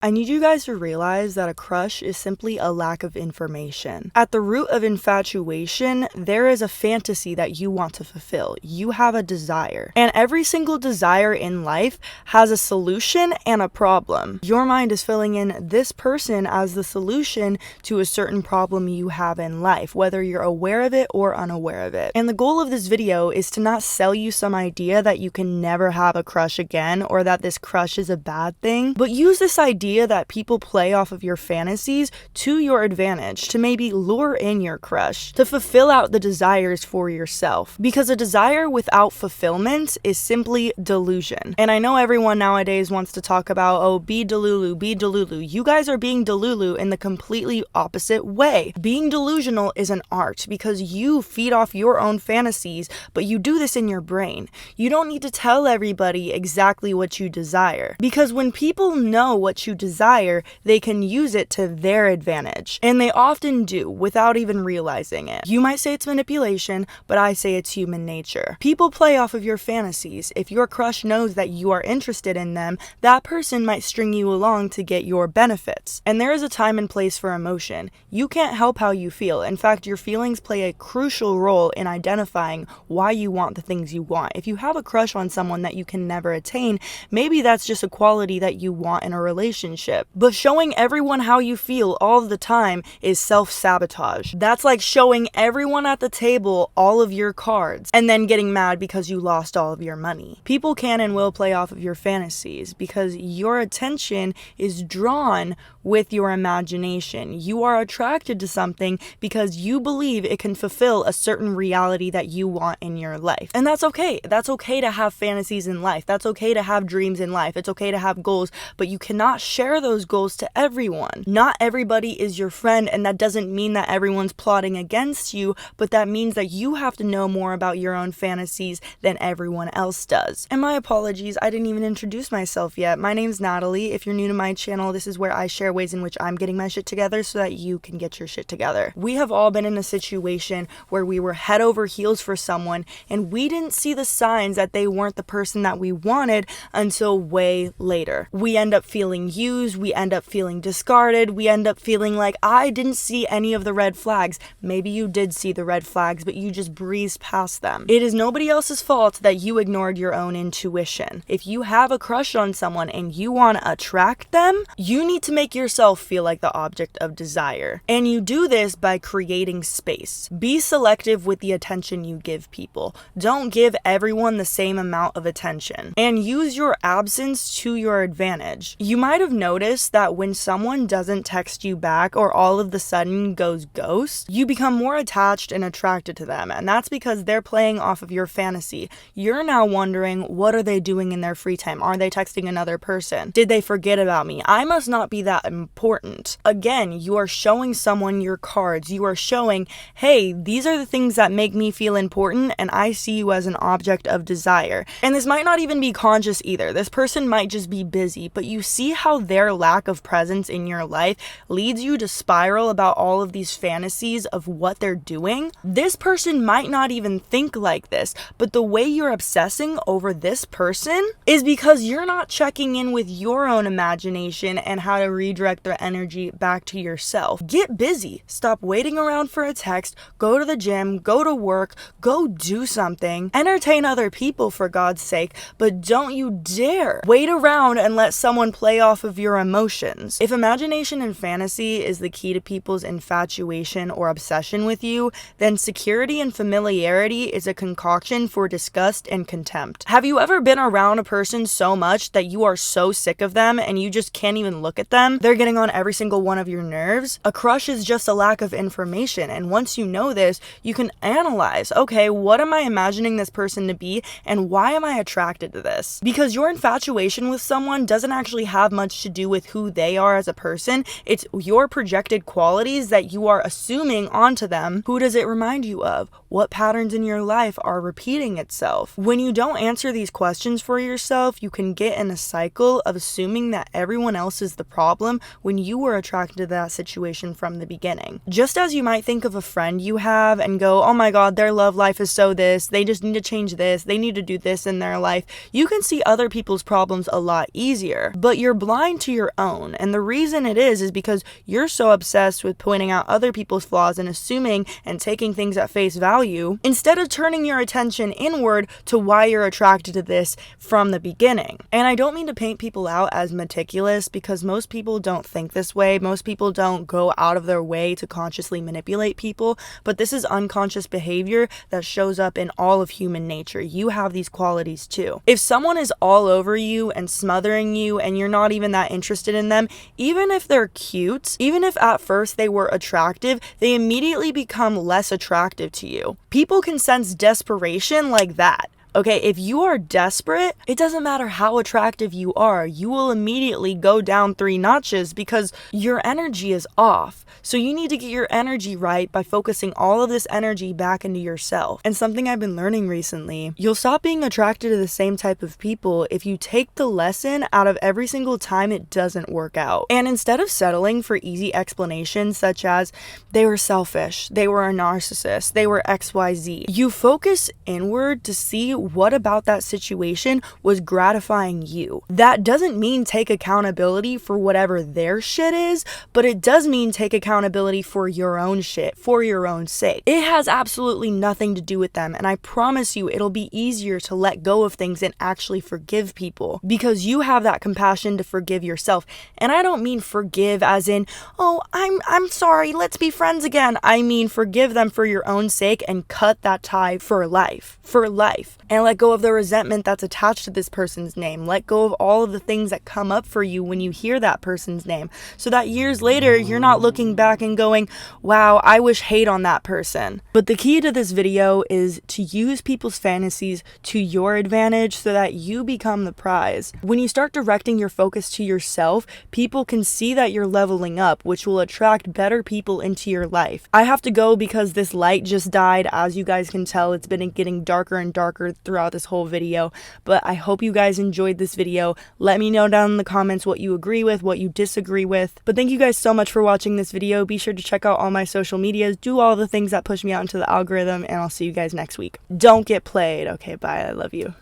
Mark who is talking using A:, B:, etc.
A: I need you guys to realize that a crush is simply a lack of information. At the root of infatuation, there is a fantasy that you want to fulfill. You have a desire. And every single desire in life has a solution and a problem. Your mind is filling in this person as the solution to a certain problem you have in life, whether you're aware of it or unaware of it. And the goal of this video is to not sell you some idea that you can never have a crush again or that this crush is a bad thing, but use this idea that people play off of your fantasies to your advantage to maybe lure in your crush, to fulfill out the desires for yourself. Because a desire without fulfillment is simply delusion. And I know everyone nowadays wants to talk about, oh, be delulu, be delulu. You guys are being delulu in the completely opposite way. Being delusional is an art because you feed off your own fantasies, but you do this in your brain. You don't need to tell everybody exactly what you desire, because when people know what you desire, they can use it to their advantage. And they often do without even realizing it. You might say it's manipulation, but I say it's human nature. People play off of your fantasies. If your crush knows that you are interested in them, that person might string you along to get your benefits. And there is a time and place for emotion. You can't help how you feel. In fact, your feelings play a crucial role in identifying why you want the things you want. If you have a crush on someone that you can never attain, maybe that's just a quality that you want in a relationship. But showing everyone how you feel all the time is self-sabotage. That's like showing everyone at the table all of your cards and then getting mad because you lost all of your money. People can and will play off of your fantasies because your attention is drawn with your imagination. You are attracted to something because you believe it can fulfill a certain reality that you want in your life. And that's okay. That's okay to have fantasies in life. That's okay to have dreams in life. It's okay to have goals, but you cannot share those goals to everyone. Not everybody is your friend, and that doesn't mean that everyone's plotting against you, but that means that you have to know more about your own fantasies than everyone else does. And my apologies, I didn't even introduce myself yet. My name's Natalie. If you're new to my channel, this is where I share ways in which I'm getting my shit together so that you can get your shit together. We have all been in a situation where we were head over heels for someone and we didn't see the signs that they weren't the person that we wanted until way later. We end up feeling used, we end up feeling discarded, we end up feeling like I didn't see any of the red flags. Maybe you did see the red flags, but you just breezed past them. It is nobody else's fault that you ignored your own intuition. If you have a crush on someone and you want to attract them, you need to make yourself feel like the object of desire. And you do this by creating space. Be selective with the attention you give people. Don't give everyone the same amount of attention. And use your absence to your advantage. You might have noticed that when someone doesn't text you back or all of the sudden goes ghost, you become more attached and attracted to them. And that's because they're playing off of your fantasy. You're now wondering, what are they doing in their free time? Are they texting another person? Did they forget about me? I must not be that important. Again, you are showing someone your cards. You are showing, hey, these are the things that make me feel important and I see you as an object of desire. And this might not even be conscious either. This person might just be busy, but you see how their lack of presence in your life leads you to spiral about all of these fantasies of what they're doing. This person might not even think like this, but the way you're obsessing over this person is because you're not checking in with your own imagination and how to redirect their energy back to yourself. Get busy. Stop waiting around for a text. Go to the gym, go to work, go do something. Entertain other people for God's sake, but don't you dare wait around and let someone play off of your emotions. If imagination and fantasy is the key to people's infatuation or obsession with you, then security and familiarity is a concoction for disgust and contempt. Have you ever been around a person so much that you are so sick of them and you just can't even look at them? They're getting on every single one of your nerves. A crush is just a lack of information, and once you know this, you can analyze, okay, what am I imagining this person to be and why am I attracted to this? Because your infatuation with someone doesn't actually have much to do with who they are as a person. It's your projected qualities that you are assuming onto them. Who does it remind you of? What patterns in your life are repeating itself? When you don't answer these questions for yourself, you can get in a cycle of assuming that everyone else is the problem when you were attracted to that situation from the beginning. Just as you might think of a friend you have and go, oh my god, their love life is so this, they just need to change this, they need to do this in their life, you can see other people's problems a lot easier. But you're blind aligned to your own. And the reason it is because you're so obsessed with pointing out other people's flaws and assuming and taking things at face value, instead of turning your attention inward to why you're attracted to this from the beginning. And I don't mean to paint people out as meticulous, because most people don't think this way. Most people don't go out of their way to consciously manipulate people, but this is unconscious behavior that shows up in all of human nature. You have these qualities too. If someone is all over you and smothering you and you're not even that interested in them, even if they're cute, even if at first they were attractive, they immediately become less attractive to you. People can sense desperation like that. Okay, if you are desperate, it doesn't matter how attractive you are, you will immediately go down 3 notches because your energy is off. So you need to get your energy right by focusing all of this energy back into yourself. And something I've been learning recently, you'll stop being attracted to the same type of people if you take the lesson out of every single time it doesn't work out. And instead of settling for easy explanations such as they were selfish, they were a narcissist, they were XYZ, you focus inward to see what about that situation was gratifying you. That doesn't mean take accountability for whatever their shit is, but it does mean take accountability for your own shit, for your own sake. It has absolutely nothing to do with them, and I promise you it'll be easier to let go of things and actually forgive people because you have that compassion to forgive yourself. And I don't mean forgive as in, oh, I'm sorry, let's be friends again. I mean forgive them for your own sake and cut that tie for life. And let go of the resentment that's attached to this person's name. Let go of all of the things that come up for you when you hear that person's name, so that years later you're not looking back and going, wow, I wish hate on that person. But the key to this video is to use people's fantasies to your advantage so that you become the prize. When you start directing your focus to yourself, people can see that you're leveling up, which will attract better people into your life. I have to go because this light just died. As you guys can tell, it's been getting darker and darker throughout this whole video, but I hope you guys enjoyed this video. Let me know down in the comments what you agree with, what you disagree with. But thank you guys so much for watching this video. Be sure to check out all my social medias, do all the things that push me out into the algorithm, and I'll see you guys next week. Don't get played. Okay, bye. I love you.